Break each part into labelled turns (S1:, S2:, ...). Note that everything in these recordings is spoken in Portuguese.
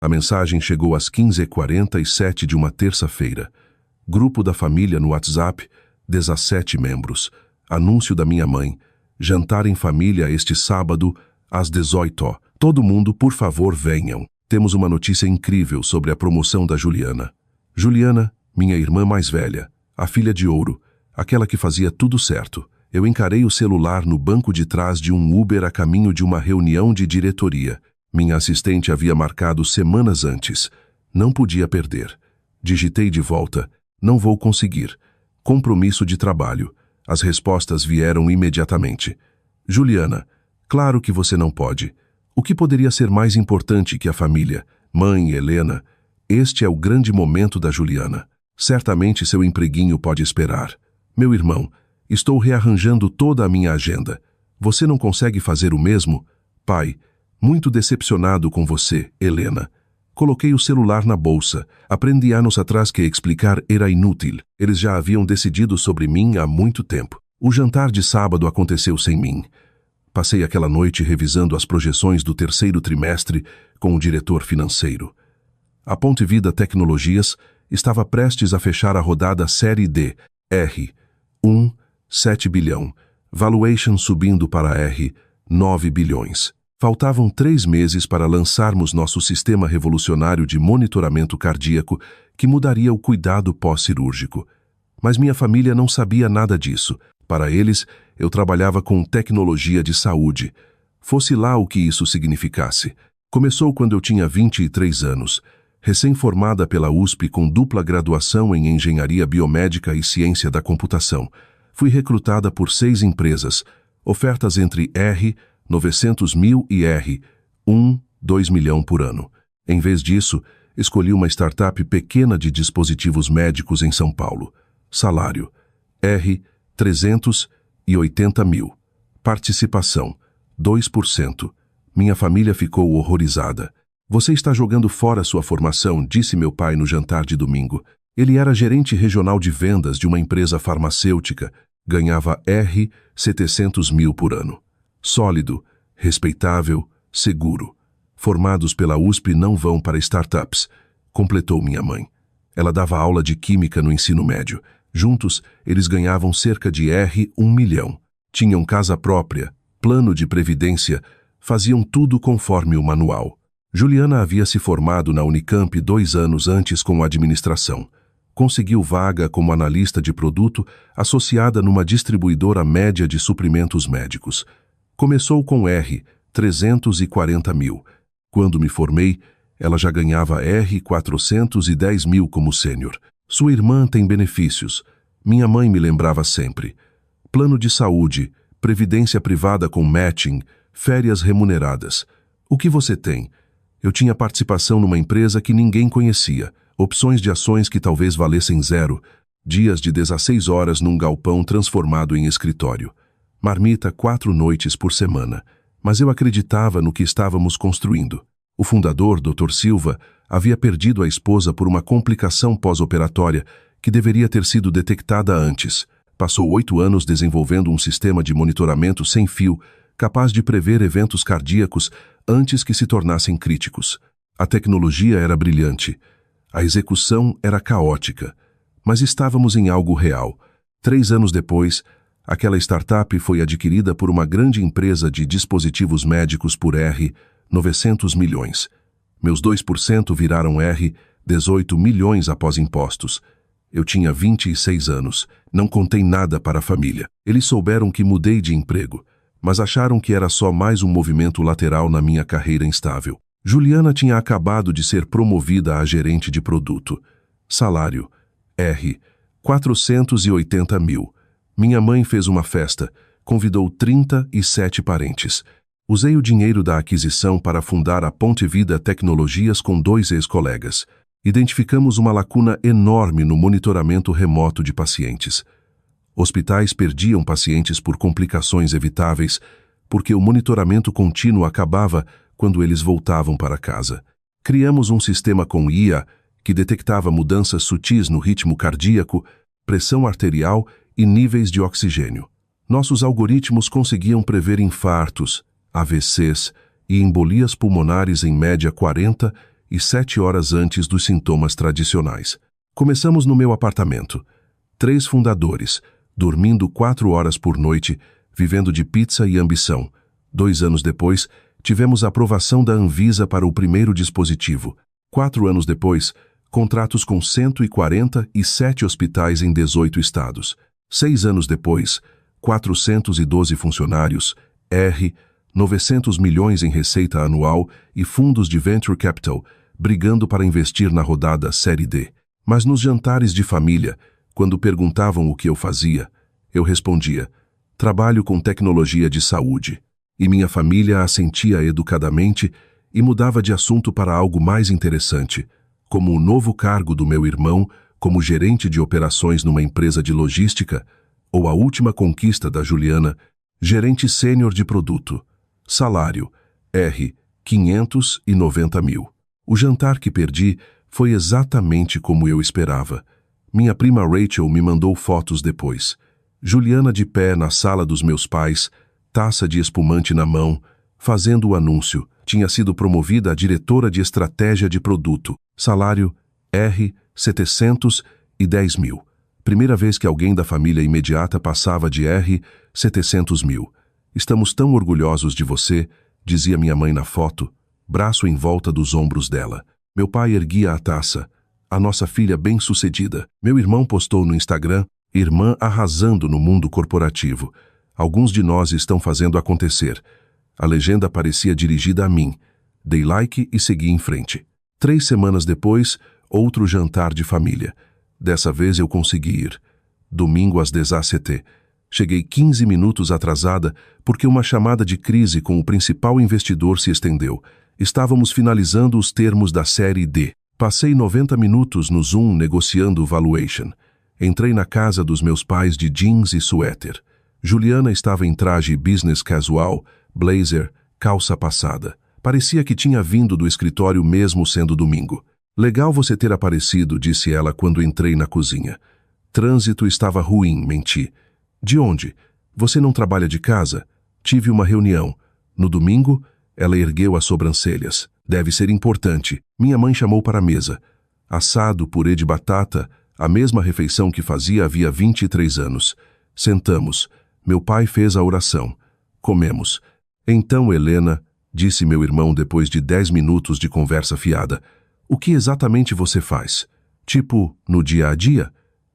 S1: A mensagem chegou às 15h47 de uma terça-feira. Grupo da família no WhatsApp, 17 membros. Anúncio da minha mãe. Jantar em família este sábado, às 18h. Todo mundo, por favor, venham. Temos uma notícia incrível sobre a promoção da Juliana. Juliana, minha irmã mais velha, a filha de ouro, aquela que fazia tudo certo. Eu encarei o celular no banco de trás de um Uber a caminho de uma reunião de diretoria. Minha assistente havia marcado semanas antes. Não podia perder. Digitei de volta. Não vou conseguir. Compromisso de trabalho. As respostas vieram imediatamente. Juliana, claro que você não pode. O que poderia ser mais importante que a família? Mãe, Helena. Este é o grande momento da Juliana. Certamente seu empreguinho pode esperar. Meu irmão, estou rearranjando toda a minha agenda. Você não consegue fazer o mesmo? Pai, muito decepcionado com você, Helena. Coloquei o celular na bolsa. Aprendi anos atrás que explicar era inútil. Eles já haviam decidido sobre mim há muito tempo. O jantar de sábado aconteceu sem mim. Passei aquela noite revisando as projeções do terceiro trimestre com o diretor financeiro. A Ponte Vida Tecnologias estava prestes a fechar a rodada Série D, R, 7 bilhão, valuation subindo para R, 9 bilhões. Faltavam 3 meses para lançarmos nosso sistema revolucionário de monitoramento cardíaco que mudaria o cuidado pós-cirúrgico. Mas minha família não sabia nada disso. Para eles, eu trabalhava com tecnologia de saúde. Fosse lá o que isso significasse. Começou quando eu tinha 23 anos. Recém-formada pela USP com dupla graduação em Engenharia Biomédica e Ciência da Computação. Fui recrutada por 6 empresas, ofertas entre R, 900 mil e R, 2 milhão por ano. Em vez disso, escolhi uma startup pequena de dispositivos médicos em São Paulo. Salário, R, 380 mil. Participação, 2%. Minha família ficou horrorizada. Você está jogando fora sua formação, disse meu pai no jantar de domingo. Ele era gerente regional de vendas de uma empresa farmacêutica, ganhava R, 700 mil por ano. Sólido, respeitável, seguro. Formados pela USP não vão para startups, completou minha mãe. Ela dava aula de química no ensino médio. Juntos, eles ganhavam cerca de R, 1 milhão. Tinham casa própria, plano de previdência, faziam tudo conforme o manual. Juliana havia se formado na Unicamp 2 anos antes com administração. Conseguiu vaga como analista de produto associada numa distribuidora média de suprimentos médicos. Começou com R, 340 mil. Quando me formei, ela já ganhava R, 410 mil como sênior. Sua irmã tem benefícios. Minha mãe me lembrava sempre. Plano de saúde, previdência privada com matching, férias remuneradas. O que você tem? Eu tinha participação numa empresa que ninguém conhecia. Opções de ações que talvez valessem 0. Dias de 16 horas num galpão transformado em escritório. Marmita 4 noites por semana. Mas eu acreditava no que estávamos construindo. O fundador, Dr. Silva, havia perdido a esposa por uma complicação pós-operatória que deveria ter sido detectada antes. Passou 8 anos desenvolvendo um sistema de monitoramento sem fio, capaz de prever eventos cardíacos antes que se tornassem críticos. A tecnologia era brilhante. A execução era caótica. Mas estávamos em algo real. 3 anos depois, aquela startup foi adquirida por uma grande empresa de dispositivos médicos por R, 900 milhões. Meus 2% viraram R, 18 milhões após impostos. Eu tinha 26 anos. Não contei nada para a família. Eles souberam que mudei de emprego, mas acharam que era só mais um movimento lateral na minha carreira instável. Juliana tinha acabado de ser promovida a gerente de produto. Salário, R, 480 mil. Minha mãe fez uma festa, convidou 37 parentes. Usei o dinheiro da aquisição para fundar a Ponte Vida Tecnologias com 2 ex-colegas. Identificamos uma lacuna enorme no monitoramento remoto de pacientes. Hospitais perdiam pacientes por complicações evitáveis, porque o monitoramento contínuo acabava quando eles voltavam para casa. Criamos um sistema com IA que detectava mudanças sutis no ritmo cardíaco, pressão arterial e níveis de oxigênio. Nossos algoritmos conseguiam prever infartos, AVCs e embolias pulmonares em média 40 e 7 horas antes dos sintomas tradicionais. Começamos no meu apartamento. 3 fundadores, dormindo 4 horas por noite, vivendo de pizza e ambição. 2 anos depois, tivemos a aprovação da Anvisa para o primeiro dispositivo. 4 anos depois, contratos com 147 hospitais em 18 estados. 6 anos depois, 412 funcionários, 900 milhões em receita anual e fundos de venture capital, brigando para investir na rodada Série D. Mas nos jantares de família, quando perguntavam o que eu fazia, eu respondia: trabalho com tecnologia de saúde. E minha família assentia educadamente e mudava de assunto para algo mais interessante, como o novo cargo do meu irmão como gerente de operações numa empresa de logística, ou a última conquista da Juliana, gerente sênior de produto. Salário, 590 mil. O jantar que perdi foi exatamente como eu esperava. Minha prima Rachel me mandou fotos depois. Juliana de pé na sala dos meus pais, taça de espumante na mão, fazendo o anúncio. Tinha sido promovida a diretora de estratégia de produto. Salário, 710 mil. Primeira vez que alguém da família imediata passava de 700 mil. Estamos tão orgulhosos de você, dizia minha mãe na foto, braço em volta dos ombros dela. Meu pai erguia a taça. A nossa filha bem-sucedida. Meu irmão postou no Instagram, irmã arrasando no mundo corporativo. Alguns de nós estão fazendo acontecer. A legenda parecia dirigida a mim. Dei like e segui em frente. 3 semanas depois, outro jantar de família. Dessa vez eu consegui ir. Domingo às 17h. Cheguei 15 minutos atrasada porque uma chamada de crise com o principal investidor se estendeu. Estávamos finalizando os termos da Série D. Passei 90 minutos no Zoom negociando o valuation. Entrei na casa dos meus pais de jeans e suéter. Juliana estava em traje business casual, blazer, calça passada. Parecia que tinha vindo do escritório mesmo sendo domingo. Legal você ter aparecido, disse ela quando entrei na cozinha. Trânsito estava ruim, menti. De onde? Você não trabalha de casa? Tive uma reunião. No domingo, ela ergueu as sobrancelhas. Deve ser importante. Minha mãe chamou para a mesa. Assado, purê de batata, a mesma refeição que fazia havia 23 anos. Sentamos. Meu pai fez a oração. Comemos. Então, Helena, disse meu irmão depois de 10 minutos de conversa fiada, o que exatamente você faz? Tipo, no dia a dia?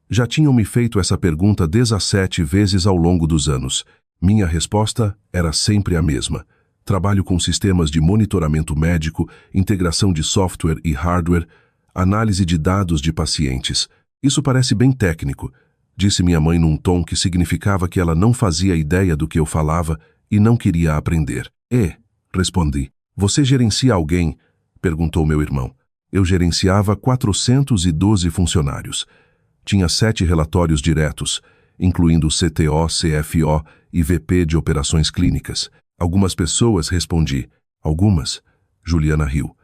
S1: Já tinham me feito essa pergunta 17 vezes ao longo dos anos. Minha resposta era sempre a mesma. Trabalho com sistemas de monitoramento médico, integração de software e hardware, análise de dados de pacientes. Isso parece bem técnico, disse minha mãe num tom que significava que ela não fazia ideia do que eu falava e não queria aprender. Respondi. Você gerencia alguém? Perguntou meu irmão. Eu gerenciava 412 funcionários. Tinha 7 relatórios diretos, incluindo CTO, CFO e VP de operações clínicas. Algumas pessoas, respondi. Algumas? Juliana riu.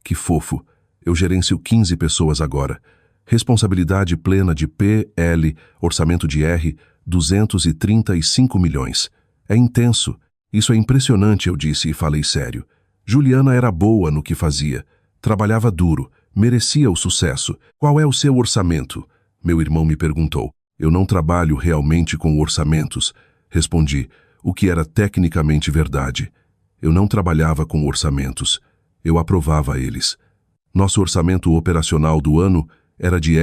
S1: Que fofo. Eu gerencio 15 pessoas agora. Responsabilidade plena de PL, orçamento de 235 milhões. É intenso. Isso é impressionante, eu disse e falei sério. Juliana era boa no que fazia. Trabalhava duro. Merecia o sucesso. Qual é o seu orçamento? Meu irmão me perguntou. Eu não trabalho realmente com orçamentos. Respondi, o que era tecnicamente verdade. Eu não trabalhava com orçamentos. Eu aprovava eles. Nosso orçamento operacional do ano era de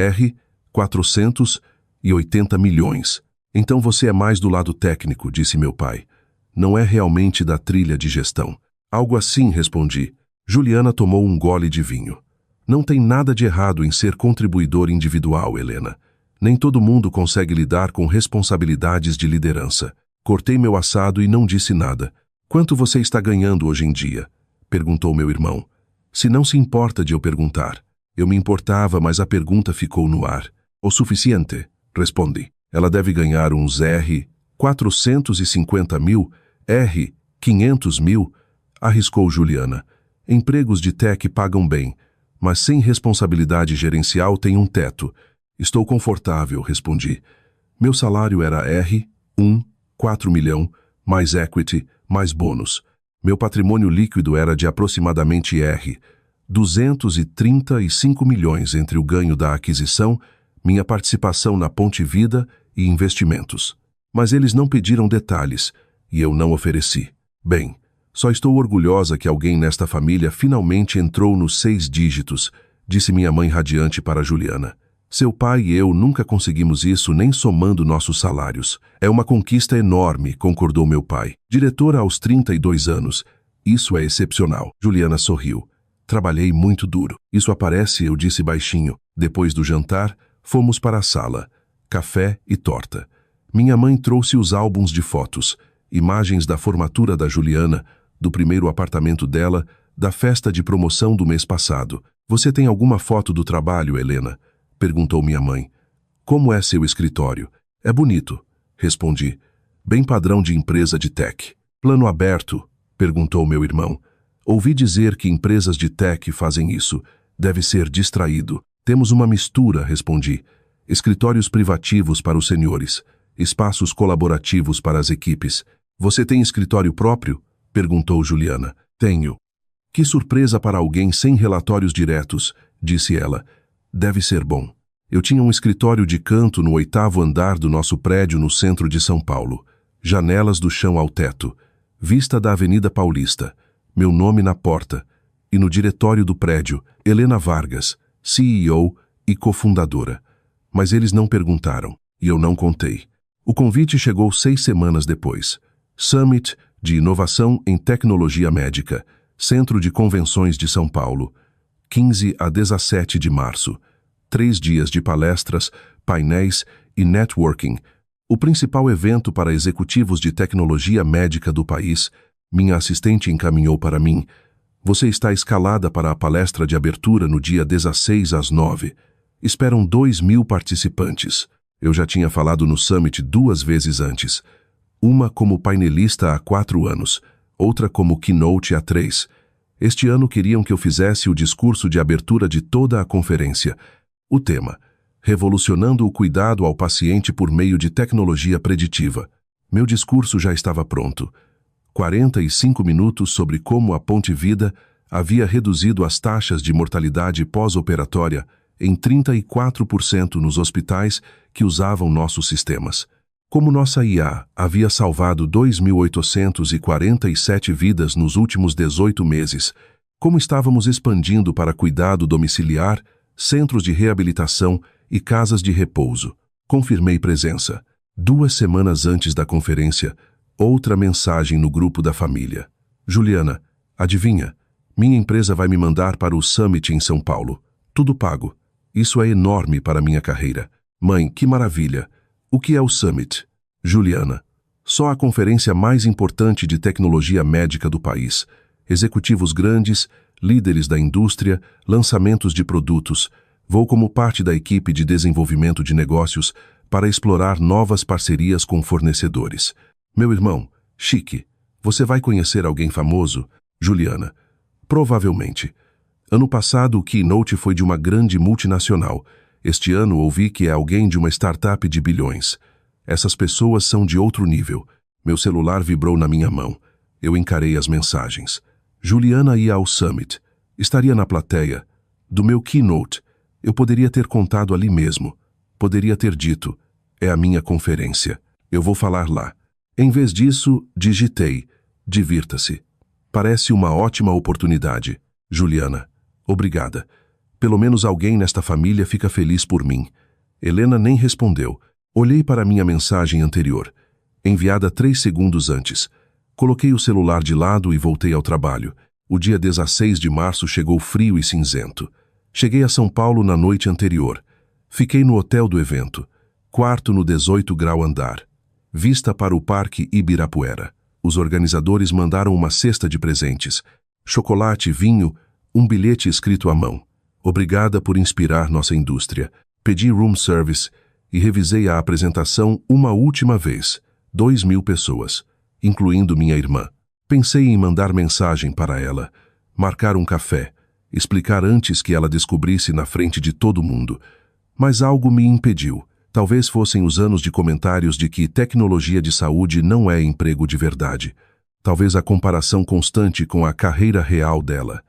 S1: 480 milhões. Então você é mais do lado técnico, disse meu pai. Não é realmente da trilha de gestão. Algo assim, respondi. Juliana tomou um gole de vinho. Não tem nada de errado em ser contribuidor individual, Helena. Nem todo mundo consegue lidar com responsabilidades de liderança. Cortei meu assado e não disse nada. Quanto você está ganhando hoje em dia? Perguntou meu irmão. Se não se importa de eu perguntar. Eu me importava, mas a pergunta ficou no ar. O suficiente, respondi. Ela deve ganhar uns 450 mil, 500 mil, arriscou Juliana. Empregos de tech pagam bem, mas sem responsabilidade gerencial tem um teto. Estou confortável, respondi. Meu salário era 4 milhão, mais equity, mais bônus. Meu patrimônio líquido era de aproximadamente 235 milhões entre o ganho da aquisição, minha participação na Ponte Vida e investimentos. Mas eles não pediram detalhes, e eu não ofereci. Bem, só estou orgulhosa que alguém nesta família finalmente entrou nos 6 dígitos, disse minha mãe radiante para Juliana. Seu pai e eu nunca conseguimos isso nem somando nossos salários. É uma conquista enorme, concordou meu pai. Diretora aos 32 anos. Isso é excepcional. Juliana sorriu. Trabalhei muito duro. Isso aparece, eu disse baixinho. Depois do jantar, fomos para a sala. Café e torta. Minha mãe trouxe os álbuns de fotos. Imagens da formatura da Juliana, do primeiro apartamento dela, da festa de promoção do mês passado. Você tem alguma foto do trabalho, Helena? Perguntou minha mãe. Como é seu escritório? É bonito, respondi. Bem padrão de empresa de tech. Plano aberto? Perguntou meu irmão. Ouvi dizer que empresas de tech fazem isso. Deve ser distraído. Temos uma mistura, respondi. Escritórios privativos para os senhores. Espaços colaborativos para as equipes. Você tem escritório próprio? Perguntou Juliana. Tenho. Que surpresa para alguém sem relatórios diretos, disse ela. Deve ser bom. Eu tinha um escritório de canto no 8º andar do nosso prédio no centro de São Paulo. Janelas do chão ao teto. Vista da Avenida Paulista. Meu nome na porta. E no diretório do prédio, Helena Vargas, CEO e cofundadora. Mas eles não perguntaram, e eu não contei. O convite chegou 6 semanas depois. Summit de Inovação em Tecnologia Médica, Centro de Convenções de São Paulo, 15 a 17 de março. 3 dias de palestras, painéis e networking. O principal evento para executivos de tecnologia médica do país. Minha assistente encaminhou para mim. Você está escalada para a palestra de abertura no dia 16 às 9. Esperam 2.000 participantes. Eu já tinha falado no Summit 2 vezes antes. Uma como painelista há 4 anos, outra como keynote há 3. Este ano queriam que eu fizesse o discurso de abertura de toda a conferência. O tema: Revolucionando o cuidado ao paciente por meio de tecnologia preditiva. Meu discurso já estava pronto. 45 minutos sobre como a Ponte Vida havia reduzido as taxas de mortalidade pós-operatória em 34% nos hospitais que usavam nossos sistemas. Como nossa IA havia salvado 2.847 vidas nos últimos 18 meses, como estávamos expandindo para cuidado domiciliar, centros de reabilitação e casas de repouso. Confirmei presença. 2 semanas antes da conferência, outra mensagem no grupo da família. Juliana, adivinha? Minha empresa vai me mandar para o Summit em São Paulo. Tudo pago. Isso é enorme para minha carreira. Mãe, que maravilha. O que é o Summit? Juliana, só a conferência mais importante de tecnologia médica do país. Executivos grandes, líderes da indústria, lançamentos de produtos. Vou como parte da equipe de desenvolvimento de negócios para explorar novas parcerias com fornecedores. Meu irmão, chique. Você vai conhecer alguém famoso? Juliana, provavelmente. Ano passado o keynote foi de uma grande multinacional. Este ano ouvi que é alguém de uma startup de bilhões. Essas pessoas são de outro nível. Meu celular vibrou na minha mão. Eu encarei as mensagens. Juliana ia ao Summit. Estaria na plateia. Do meu keynote, eu poderia ter contado ali mesmo. Poderia ter dito, é a minha conferência. Eu vou falar lá. Em vez disso, digitei, divirta-se. Parece uma ótima oportunidade. Juliana, obrigada. Pelo menos alguém nesta família fica feliz por mim. Helena nem respondeu. Olhei para minha mensagem anterior, enviada 3 segundos antes. Coloquei o celular de lado e voltei ao trabalho. O dia 16 de março chegou frio e cinzento. Cheguei a São Paulo na noite anterior. Fiquei no hotel do evento, quarto no 18º andar. Vista para o Parque Ibirapuera. Os organizadores mandaram uma cesta de presentes. Chocolate, vinho, um bilhete escrito à mão. Obrigada por inspirar nossa indústria. Pedi room service e revisei a apresentação uma última vez. 2.000 pessoas, incluindo minha irmã. Pensei em mandar mensagem para ela, marcar um café, explicar antes que ela descobrisse na frente de todo mundo. Mas algo me impediu. Talvez fossem os anos de comentários de que tecnologia de saúde não é emprego de verdade. Talvez a comparação constante com a carreira real dela.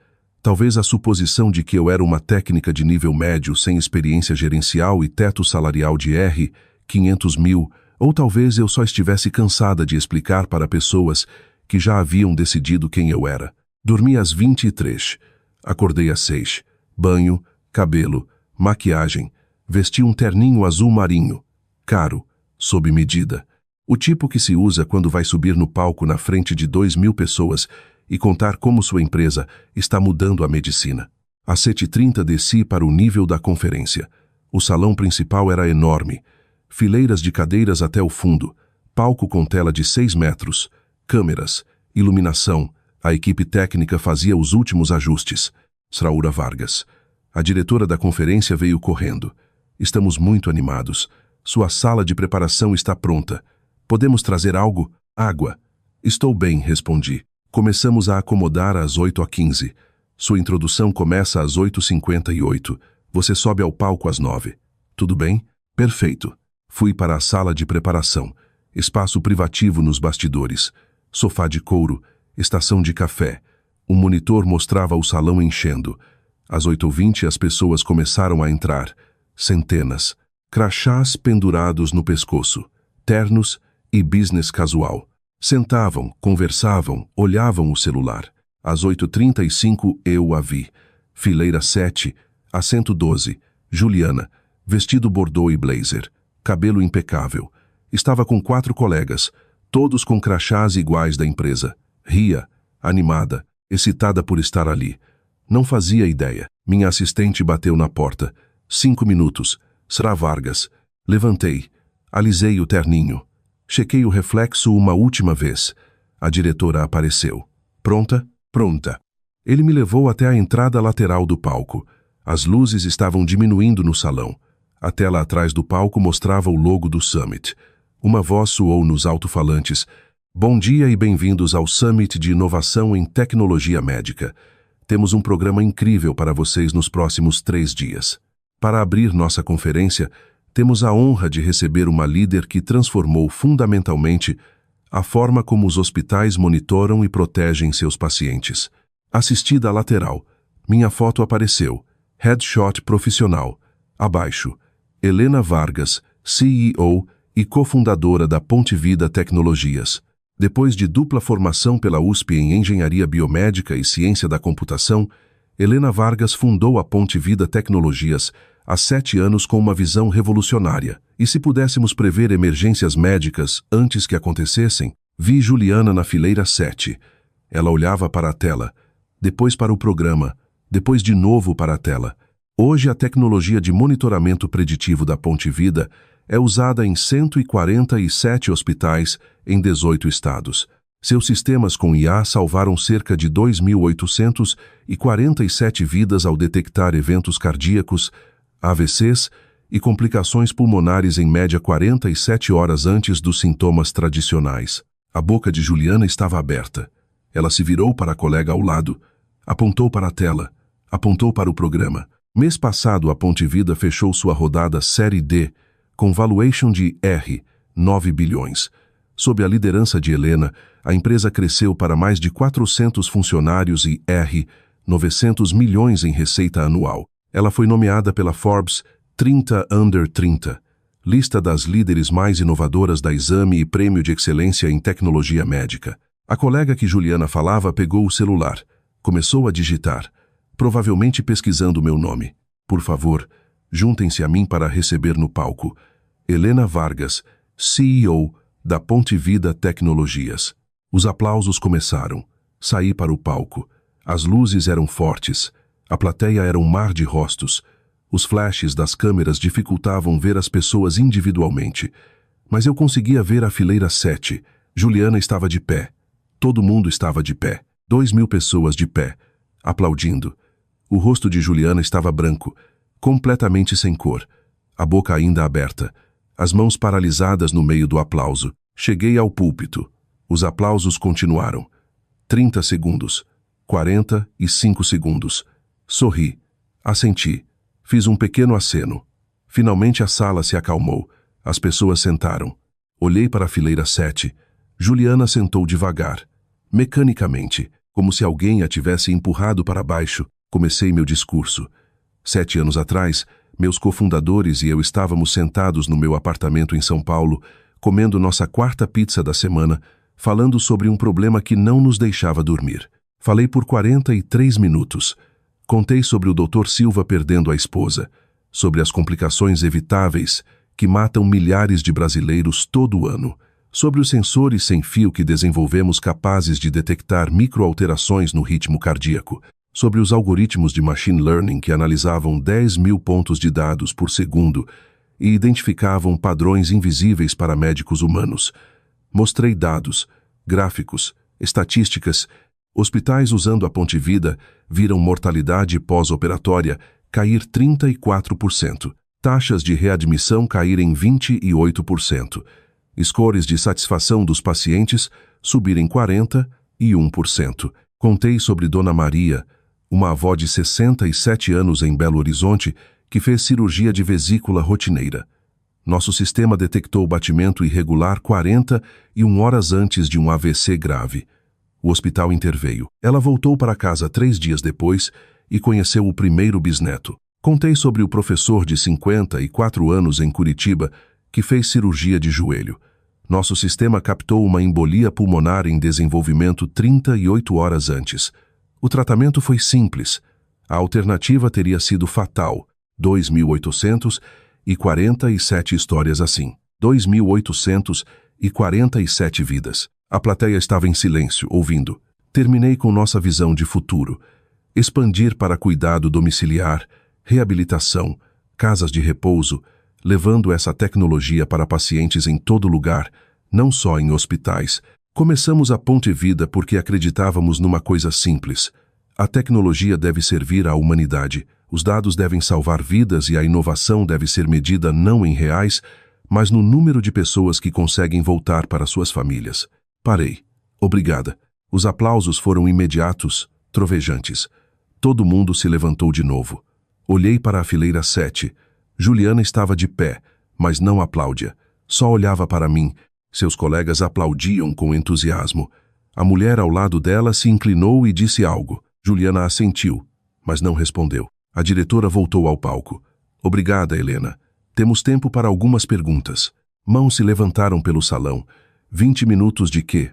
S1: Talvez a suposição de que eu era uma técnica de nível médio sem experiência gerencial e teto salarial de R$ 500 mil, ou talvez eu só estivesse cansada de explicar para pessoas que já haviam decidido quem eu era. Dormi às 23. Acordei às 6. Banho, cabelo, maquiagem. Vesti um terninho azul marinho. Caro, sob medida. O tipo que se usa quando vai subir no palco na frente de 2.000 pessoas e contar como sua empresa está mudando a medicina. Às 7h30 desci para o nível da conferência. O salão principal era enorme. Fileiras de cadeiras até o fundo. Palco com tela de 6 metros. Câmeras, iluminação. A equipe técnica fazia os últimos ajustes. Sraura Vargas. A diretora da conferência veio correndo. Estamos muito animados. Sua sala de preparação está pronta. Podemos trazer algo? Água. Estou bem, respondi. Começamos a acomodar às 8h15. Sua introdução começa às 8h58. Você sobe ao palco às 9. Tudo bem? Perfeito. Fui para a sala de preparação. Espaço privativo nos bastidores. Sofá de couro. Estação de café. Um monitor mostrava o salão enchendo. Às 8h20 as pessoas começaram a entrar. Centenas. Crachás pendurados no pescoço. Ternos e business casual. Sentavam, conversavam, olhavam o celular. Às 8h35 eu a vi. Fileira 7, assento 12. Juliana, vestido bordô e blazer. Cabelo impecável. Estava com 4 colegas, todos com crachás iguais da empresa. Ria, animada, excitada por estar ali. Não fazia ideia. Minha assistente bateu na porta. 5 minutos. Sra Vargas. Levantei. Alisei o terninho. Chequei o reflexo uma última vez. A diretora apareceu. Pronta? Pronta. Ele me levou até a entrada lateral do palco. As luzes estavam diminuindo no salão. A tela atrás do palco mostrava o logo do Summit. Uma voz soou nos alto-falantes. Bom dia e bem-vindos ao Summit de Inovação em Tecnologia Médica. Temos um programa incrível para vocês nos próximos 3 dias. Para abrir nossa conferência, temos a honra de receber uma líder que transformou fundamentalmente a forma como os hospitais monitoram e protegem seus pacientes. Assisti da lateral. Minha foto apareceu. Headshot profissional. Abaixo. Helena Vargas, CEO e cofundadora da Ponte Vida Tecnologias. Depois de dupla formação pela USP em Engenharia Biomédica e Ciência da Computação, Helena Vargas fundou a Ponte Vida Tecnologias há 7 anos com uma visão revolucionária. E se pudéssemos prever emergências médicas antes que acontecessem, vi Juliana na fileira 7. Ela olhava para a tela, depois para o programa, depois de novo para a tela. Hoje a tecnologia de monitoramento preditivo da Ponte Vida é usada em 147 hospitais em 18 estados. Seus sistemas com IA salvaram cerca de 2.847 vidas ao detectar eventos cardíacos, AVCs e complicações pulmonares em média 47 horas antes dos sintomas tradicionais. A boca de Juliana estava aberta. Ela se virou para a colega ao lado, apontou para a tela, apontou para o programa. Mês passado, a Ponte Vida fechou sua rodada Série D, com valuation de R$ 9 bilhões. Sob a liderança de Helena, a empresa cresceu para mais de 400 funcionários e R$ 900 milhões em receita anual. Ela foi nomeada pela Forbes 30 Under 30, lista das líderes mais inovadoras da Exame e Prêmio de Excelência em Tecnologia Médica. A colega que Juliana falava pegou o celular, começou a digitar, provavelmente pesquisando meu nome. Por favor, juntem-se a mim para receber no palco. Helena Vargas, CEO da Ponte Vida Tecnologias. Os aplausos começaram. Saí para o palco. As luzes eram fortes. A plateia era um mar de rostos. Os flashes das câmeras dificultavam ver as pessoas individualmente. Mas eu conseguia ver a fileira 7. Juliana estava de pé. Todo mundo estava de pé. 2.000 pessoas de pé, aplaudindo. O rosto de Juliana estava branco, completamente sem cor. A boca ainda aberta. As mãos paralisadas no meio do aplauso. Cheguei ao púlpito. Os aplausos continuaram. 30 segundos. 45 segundos. Sorri. Assenti. Fiz um pequeno aceno. Finalmente a sala se acalmou. As pessoas sentaram. Olhei para a fileira 7. Juliana sentou devagar. Mecanicamente. como se alguém a tivesse empurrado para baixo. Comecei meu discurso. 7 anos atrás, meus cofundadores e eu estávamos sentados no meu apartamento em São Paulo, comendo nossa 4ª pizza da semana, falando sobre um problema que não nos deixava dormir. Falei por 43 minutos. Contei sobre o Dr. Silva perdendo a esposa, sobre as complicações evitáveis que matam milhares de brasileiros todo ano, sobre os sensores sem fio que desenvolvemos capazes de detectar microalterações no ritmo cardíaco, sobre os algoritmos de machine learning que analisavam 10.000 pontos de dados por segundo e identificavam padrões invisíveis para médicos humanos. Mostrei dados, gráficos, estatísticas. Hospitais usando a Ponte Vida viram mortalidade pós-operatória cair 34%, taxas de readmissão caírem 28%, scores de satisfação dos pacientes subirem 41%. Contei sobre Dona Maria, uma avó de 67 anos em Belo Horizonte que fez cirurgia de vesícula rotineira. Nosso sistema detectou batimento irregular 41 horas antes de um AVC grave. O hospital interveio. Ela voltou para casa 3 dias depois e conheceu o primeiro bisneto. Contei sobre o professor de 54 anos em Curitiba que fez cirurgia de joelho. Nosso sistema captou uma embolia pulmonar em desenvolvimento 38 horas antes. O tratamento foi simples. A alternativa teria sido fatal. 2.847 histórias assim. 2.847 vidas. A plateia estava em silêncio, ouvindo. Terminei com nossa visão de futuro. Expandir para cuidado domiciliar, reabilitação, casas de repouso, levando essa tecnologia para pacientes em todo lugar, não só em hospitais. Começamos a Ponte Vida porque acreditávamos numa coisa simples. A tecnologia deve servir à humanidade. Os dados devem salvar vidas e a inovação deve ser medida não em reais, mas no número de pessoas que conseguem voltar para suas famílias. Parei. Obrigada. Os aplausos foram imediatos, trovejantes. Todo mundo se levantou de novo. Olhei para a fileira 7. Juliana estava de pé, mas não aplaudia. Só olhava para mim. Seus colegas aplaudiam com entusiasmo. A mulher ao lado dela se inclinou e disse algo. Juliana assentiu, mas não respondeu. A diretora voltou ao palco. Obrigada, Helena. Temos tempo para algumas perguntas. Mãos se levantaram pelo salão. 20 minutos de quê?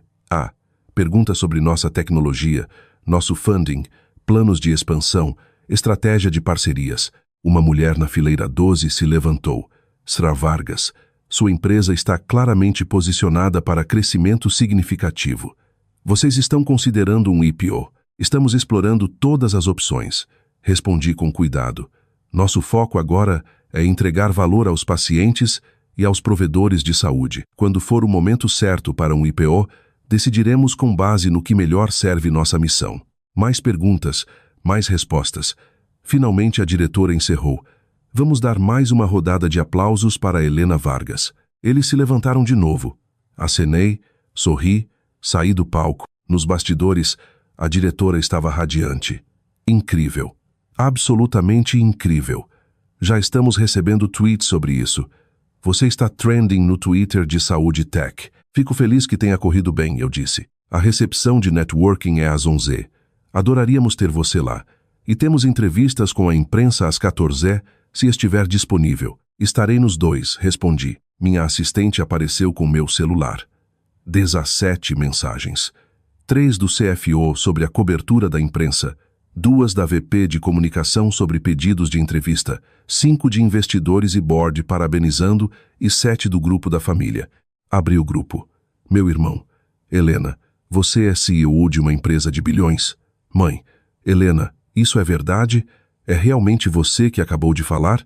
S1: Perguntas sobre nossa tecnologia, nosso funding, planos de expansão, estratégia de parcerias. Uma mulher na fileira 12 se levantou. Sra. Vargas, sua empresa está claramente posicionada para crescimento significativo. Vocês estão considerando um IPO. Estamos explorando todas as opções. Respondi com cuidado. Nosso foco agora é entregar valor aos pacientes e aos provedores de saúde. Quando for o momento certo para um IPO, decidiremos com base no que melhor serve nossa missão. Mais perguntas, mais respostas. Finalmente a diretora encerrou. Vamos dar mais uma rodada de aplausos para Helena Vargas. Eles se levantaram de novo. Acenei, sorri, saí do palco. Nos bastidores, a diretora estava radiante. Incrível. Absolutamente incrível. Já estamos recebendo tweets sobre isso. Você está trending no Twitter de Saúde Tech. Fico feliz que tenha corrido bem, eu disse. A recepção de networking é às 11h. Adoraríamos ter você lá. E temos entrevistas com a imprensa às 14h, se estiver disponível. Estarei nos 2, respondi. Minha assistente apareceu com meu celular. 17 mensagens. 3 do CFO sobre a cobertura da imprensa, 2 da VP de comunicação sobre pedidos de entrevista, 5 de investidores e board parabenizando e 7 do grupo da família. Abri o grupo. Meu irmão. Helena, você é CEO de uma empresa de bilhões? Mãe. Helena, isso é verdade? É realmente você que acabou de falar?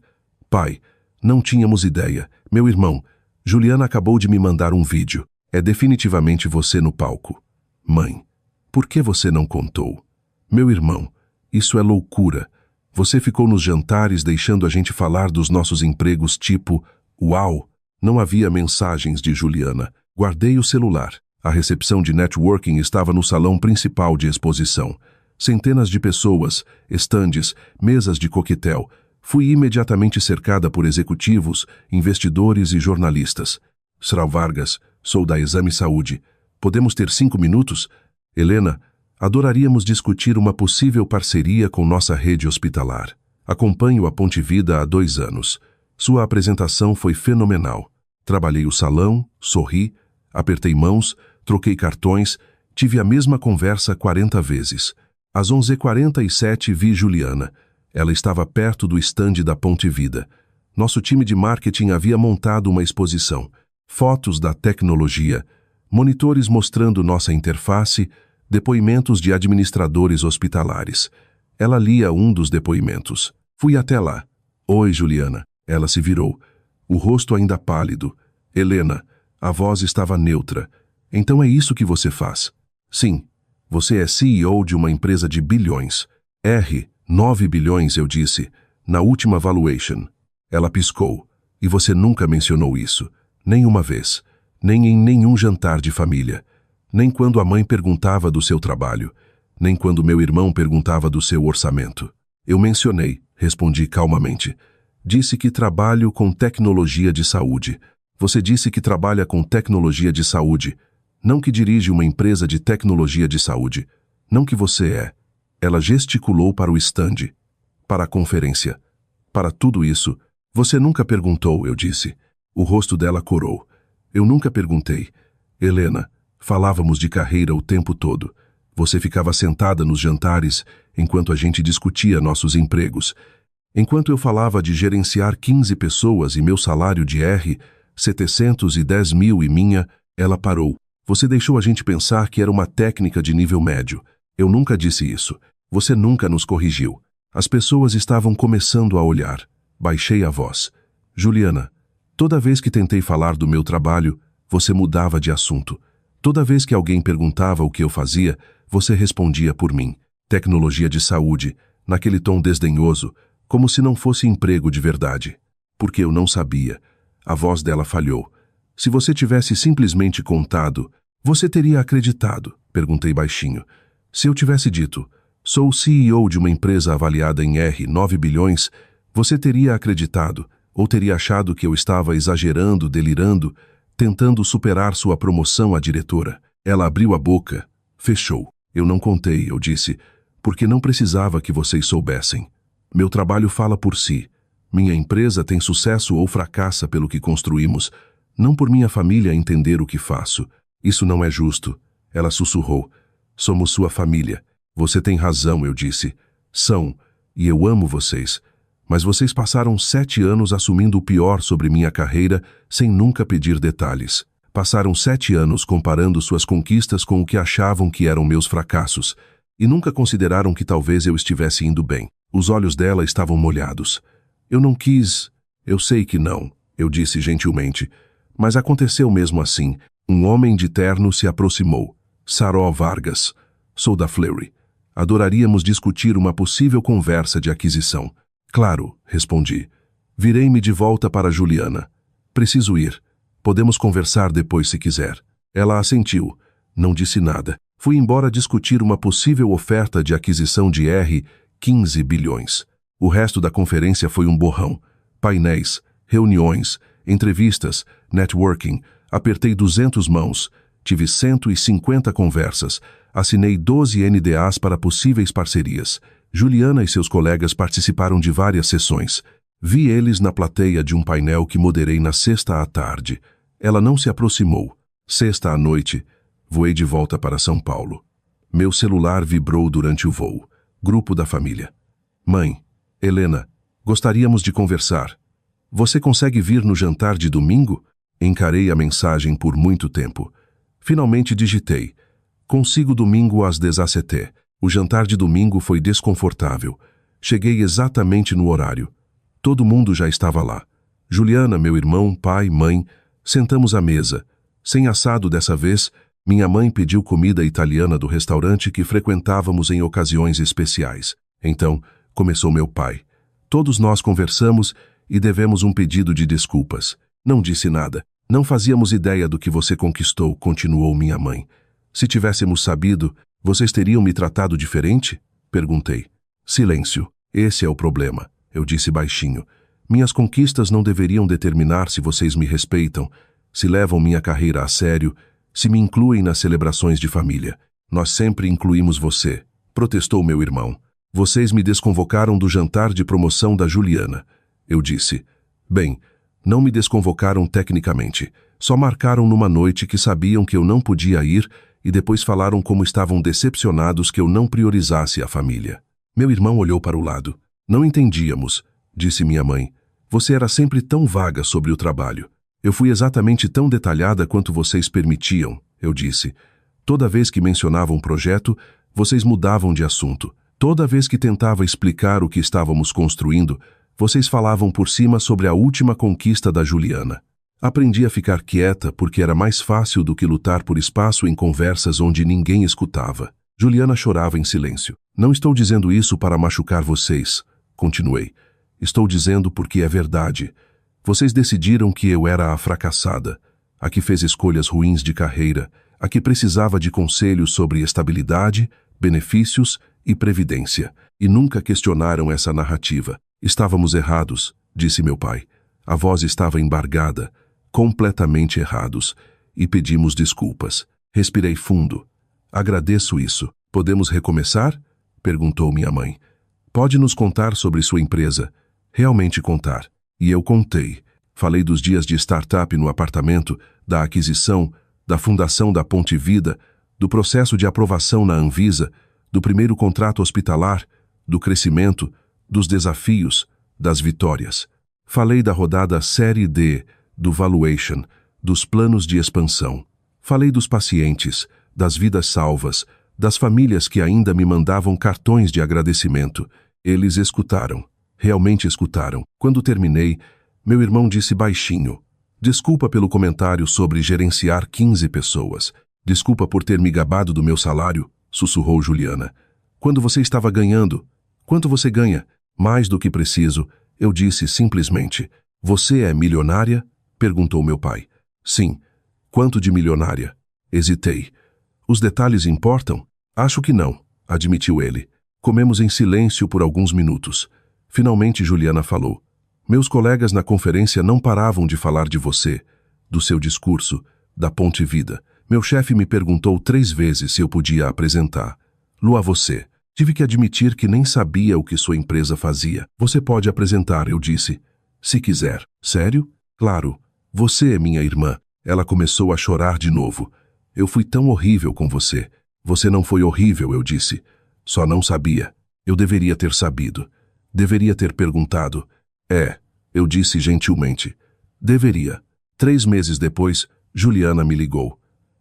S1: Pai. Não tínhamos ideia. Meu irmão. Juliana acabou de me mandar um vídeo. É definitivamente você no palco. Mãe. Por que você não contou? Meu irmão. Isso é loucura. Você ficou nos jantares deixando a gente falar dos nossos empregos tipo, uau! Não havia mensagens de Juliana. Guardei o celular. A recepção de networking estava no salão principal de exposição. Centenas de pessoas, estandes, mesas de coquetel. Fui imediatamente cercada por executivos, investidores e jornalistas. Sra. Vargas, sou da Exame Saúde. Podemos ter 5 minutos? Helena, Adoraríamos discutir uma possível parceria com nossa rede hospitalar. Acompanho a Ponte Vida há 2 anos. Sua apresentação foi fenomenal. Trabalhei o salão, sorri, apertei mãos, troquei cartões, tive a mesma conversa 40 vezes. Às 11h47 vi Juliana. Ela estava perto do estande da Ponte Vida. Nosso time de marketing havia montado uma exposição. Fotos da tecnologia, monitores mostrando nossa interface, depoimentos de administradores hospitalares. Ela lia um dos depoimentos. Fui até lá. Oi, Juliana. Ela se virou. O rosto ainda pálido. Helena, a voz estava neutra. Então é isso que você faz? Sim. Você é CEO de uma empresa de bilhões. 9 bilhões, eu disse, na última valuation. Ela piscou. E você nunca mencionou isso. Nem uma vez. Nem em nenhum jantar de família. Nem quando a mãe perguntava do seu trabalho. Nem quando meu irmão perguntava do seu orçamento. Eu mencionei, respondi calmamente. Disse que trabalho com tecnologia de saúde. Você disse que trabalha com tecnologia de saúde. Não que dirige uma empresa de tecnologia de saúde. Não que você é. Ela gesticulou para o estande. Para a conferência. Para tudo isso. Você nunca perguntou, eu disse. O rosto dela corou. Eu nunca perguntei. Helena, falávamos de carreira o tempo todo. Você ficava sentada nos jantares enquanto a gente discutia nossos empregos. Enquanto eu falava de gerenciar 15 pessoas e meu salário de 710 mil e minha, ela parou. Você deixou a gente pensar que era uma técnica de nível médio. Eu nunca disse isso. Você nunca nos corrigiu. As pessoas estavam começando a olhar. Baixei a voz. Juliana, toda vez que tentei falar do meu trabalho, você mudava de assunto. Toda vez que alguém perguntava o que eu fazia, você respondia por mim. Tecnologia de saúde, naquele tom desdenhoso, como se não fosse emprego de verdade. Porque eu não sabia. A voz dela falhou. Se você tivesse simplesmente contado, você teria acreditado, perguntei baixinho. Se eu tivesse dito, sou o CEO de uma empresa avaliada em 9 bilhões, você teria acreditado, ou teria achado que eu estava exagerando, delirando, tentando superar sua promoção à diretora. Ela abriu a boca, fechou. Eu não contei, eu disse, porque não precisava que vocês soubessem. Meu trabalho fala por si. Minha empresa tem sucesso ou fracassa pelo que construímos, não por minha família entender o que faço. Isso não é justo. Ela sussurrou. Somos sua família. Você tem razão, eu disse. São, e eu amo vocês. Mas vocês passaram 7 anos assumindo o pior sobre minha carreira sem nunca pedir detalhes. Passaram 7 anos comparando suas conquistas com o que achavam que eram meus fracassos, e nunca consideraram que talvez eu estivesse indo bem. Os olhos dela estavam molhados. Eu não quis. Eu sei que não, eu disse gentilmente. Mas aconteceu mesmo assim. Um homem de terno se aproximou. Saró Vargas. Sou da Fleury. Adoraríamos discutir uma possível conversa de aquisição. Claro, respondi. Virei-me de volta para Juliana. Preciso ir. Podemos conversar depois se quiser. Ela assentiu. Não disse nada. Fui embora discutir uma possível oferta de aquisição de 15 bilhões. O resto da conferência foi um borrão. Painéis, reuniões, entrevistas, networking. Apertei 200 mãos. Tive 150 conversas. Assinei 12 NDAs para possíveis parcerias. Juliana e seus colegas participaram de várias sessões. Vi eles na plateia de um painel que moderei na sexta à tarde. Ela não se aproximou. Sexta à noite, voei de volta para São Paulo. Meu celular vibrou durante o voo. Grupo da família. Mãe, Helena, gostaríamos de conversar. Você consegue vir no jantar de domingo? Encarei a mensagem por muito tempo. Finalmente digitei. Consigo domingo às 17h. O jantar de domingo foi desconfortável. Cheguei exatamente no horário. Todo mundo já estava lá. Juliana, meu irmão, pai, mãe. Sentamos à mesa. Sem assado dessa vez, minha mãe pediu comida italiana do restaurante que frequentávamos em ocasiões especiais. Então, começou meu pai. Todos nós conversamos e devemos um pedido de desculpas. Não disse nada. Não fazíamos ideia do que você conquistou, continuou minha mãe. Se tivéssemos sabido, vocês teriam me tratado diferente? Perguntei. Silêncio. Esse é o problema, eu disse baixinho. Minhas conquistas não deveriam determinar se vocês me respeitam, se levam minha carreira a sério, se me incluem nas celebrações de família. Nós sempre incluímos você, protestou meu irmão. Vocês me desconvocaram do jantar de promoção da Juliana. Eu disse. Bem, não me desconvocaram tecnicamente. Só marcaram numa noite que sabiam que eu não podia ir e depois falaram como estavam decepcionados que eu não priorizasse a família. Meu irmão olhou para o lado. Não entendíamos, disse minha mãe. Você era sempre tão vaga sobre o trabalho. Eu fui exatamente tão detalhada quanto vocês permitiam, eu disse. Toda vez que mencionava um projeto, vocês mudavam de assunto. Toda vez que tentava explicar o que estávamos construindo, vocês falavam por cima sobre a última conquista da Juliana. Aprendi a ficar quieta porque era mais fácil do que lutar por espaço em conversas onde ninguém escutava. Juliana chorava em silêncio. Não estou dizendo isso para machucar vocês, continuei. Estou dizendo porque é verdade. Vocês decidiram que eu era a fracassada, a que fez escolhas ruins de carreira, a que precisava de conselhos sobre estabilidade, benefícios e previdência, e nunca questionaram essa narrativa. Estávamos errados, disse meu pai. A voz estava embargada, completamente errados, e pedimos desculpas. Respirei fundo. Agradeço isso. Podemos recomeçar? Perguntou minha mãe. Pode nos contar sobre sua empresa? Realmente contar. E eu contei. Falei dos dias de startup no apartamento, da aquisição, da fundação da Ponte Vida, do processo de aprovação na Anvisa, do primeiro contrato hospitalar, do crescimento, dos desafios, das vitórias. Falei da rodada Série D, do valuation, dos planos de expansão. Falei dos pacientes, das vidas salvas, das famílias que ainda me mandavam cartões de agradecimento. Eles escutaram. Realmente escutaram. Quando terminei, meu irmão disse baixinho: desculpa pelo comentário sobre gerenciar 15 pessoas. Desculpa por ter me gabado do meu salário, sussurrou Juliana. Quando você estava ganhando? Quanto você ganha? Mais do que preciso, eu disse simplesmente. Você é milionária? Perguntou meu pai. Sim. Quanto de milionária? Hesitei. Os detalhes importam? Acho que não, admitiu ele. Comemos em silêncio por alguns minutos. Finalmente Juliana falou. Meus colegas na conferência não paravam de falar de você, do seu discurso, da Ponte Vida. Meu chefe me perguntou 3 vezes se eu podia apresentar. Lu, a você. Tive que admitir que nem sabia o que sua empresa fazia. Você pode apresentar, eu disse. Se quiser. Sério? Claro. Você é minha irmã. Ela começou a chorar de novo. Eu fui tão horrível com você. Você não foi horrível, eu disse. Só não sabia. Eu deveria ter sabido. Deveria ter perguntado. Eu disse gentilmente. Deveria. 3 meses depois, Juliana me ligou.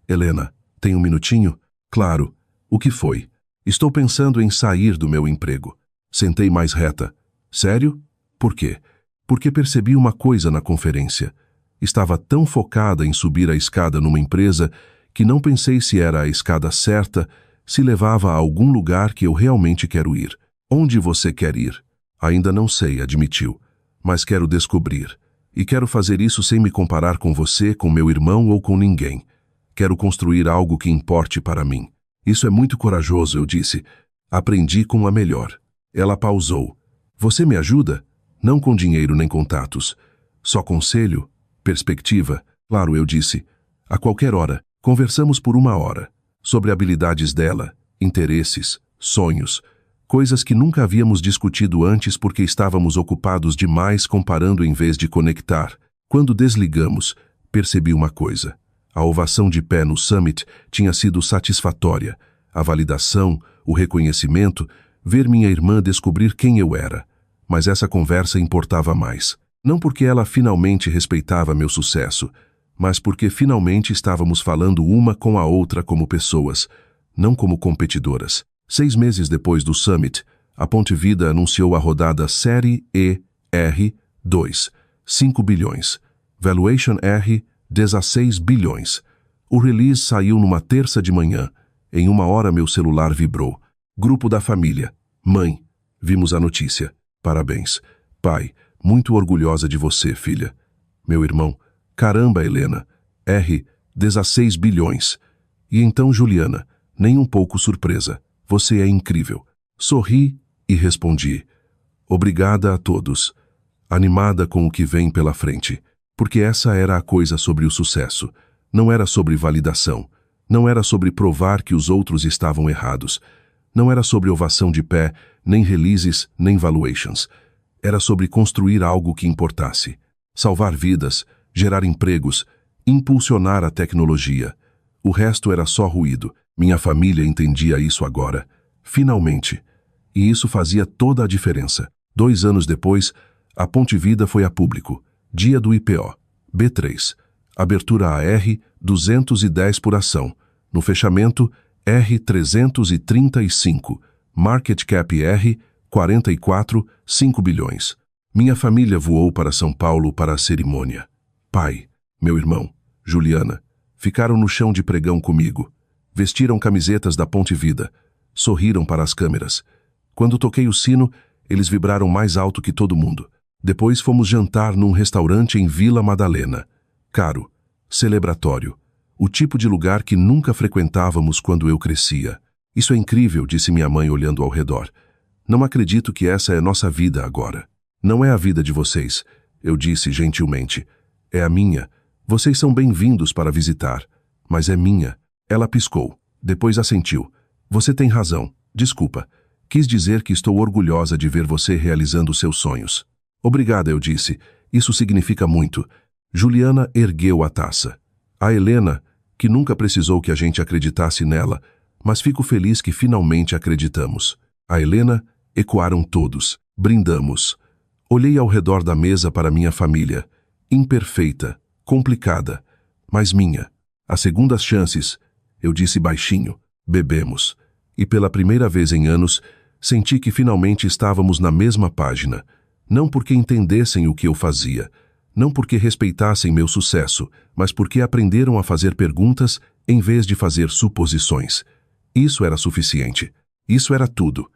S1: Helena, tem um minutinho? Claro. O que foi? Estou pensando em sair do meu emprego. Sentei mais reta. Sério? Por quê? Porque percebi uma coisa na conferência. Estava tão focada em subir a escada numa empresa que não pensei se era a escada certa, se levava a algum lugar que eu realmente quero ir. Onde você quer ir? Ainda não sei, admitiu. Mas quero descobrir. E quero fazer isso sem me comparar com você, com meu irmão ou com ninguém. Quero construir algo que importe para mim. Isso é muito corajoso, eu disse. Aprendi com a melhor. Ela pausou. Você me ajuda? Não com dinheiro nem contatos. Só conselho? Perspectiva? Claro, eu disse. A qualquer hora. Conversamos por 1 hora. Sobre habilidades dela, interesses, sonhos. Coisas que nunca havíamos discutido antes porque estávamos ocupados demais comparando em vez de conectar. Quando desligamos, percebi uma coisa. A ovação de pé no Summit tinha sido satisfatória. A validação, o reconhecimento, ver minha irmã descobrir quem eu era. Mas essa conversa importava mais. Não porque ela finalmente respeitava meu sucesso, mas porque finalmente estávamos falando uma com a outra como pessoas, não como competidoras. 6 meses depois do Summit, a Ponte Vida anunciou a rodada Série ER2, 5 bilhões. Valuation R, 16 bilhões. O release saiu numa terça de manhã. Em 1 hora meu celular vibrou. Grupo da família. Mãe, vimos a notícia. Parabéns. Pai, muito orgulhosa de você, filha. Meu irmão, caramba, Helena. R, 16 bilhões. E então Juliana, nem um pouco surpresa. Você é incrível. Sorri e respondi. Obrigada a todos. Animada com o que vem pela frente. Porque essa era a coisa sobre o sucesso. Não era sobre validação. Não era sobre provar que os outros estavam errados. Não era sobre ovação de pé, nem releases, nem valuations. Era sobre construir algo que importasse. Salvar vidas, gerar empregos, impulsionar a tecnologia. O resto era só ruído. Minha família entendia isso agora. Finalmente. E isso fazia toda a diferença. 2 anos depois, a Ponte Vida foi a público. Dia do IPO. B3. Abertura AR 210 por ação. No fechamento, R 335. Market Cap R 44, 5 bilhões. Minha família voou para São Paulo para a cerimônia. Pai, meu irmão, Juliana, ficaram no chão de pregão comigo. Vestiram camisetas da Ponte Vida. Sorriram para as câmeras. Quando toquei o sino, eles vibraram mais alto que todo mundo. Depois fomos jantar num restaurante em Vila Madalena. Caro, celebratório. O tipo de lugar que nunca frequentávamos quando eu crescia. Isso é incrível, disse minha mãe olhando ao redor. Não acredito que essa é nossa vida agora. Não é a vida de vocês, eu disse gentilmente. É a minha. Vocês são bem-vindos para visitar. Mas é minha. Ela piscou. Depois assentiu. Você tem razão. Desculpa. Quis dizer que estou orgulhosa de ver você realizando seus sonhos. Obrigada, eu disse. Isso significa muito. Juliana ergueu a taça. A Helena, que nunca precisou que a gente acreditasse nela, mas fico feliz que finalmente acreditamos. A Helena, ecoaram todos. Brindamos. Olhei ao redor da mesa para minha família. Imperfeita, complicada, mas minha. As segundas chances, eu disse baixinho. Bebemos. E pela primeira vez em anos, senti que finalmente estávamos na mesma página. Não porque entendessem o que eu fazia, não porque respeitassem meu sucesso, mas porque aprenderam a fazer perguntas em vez de fazer suposições. Isso era suficiente. Isso era tudo.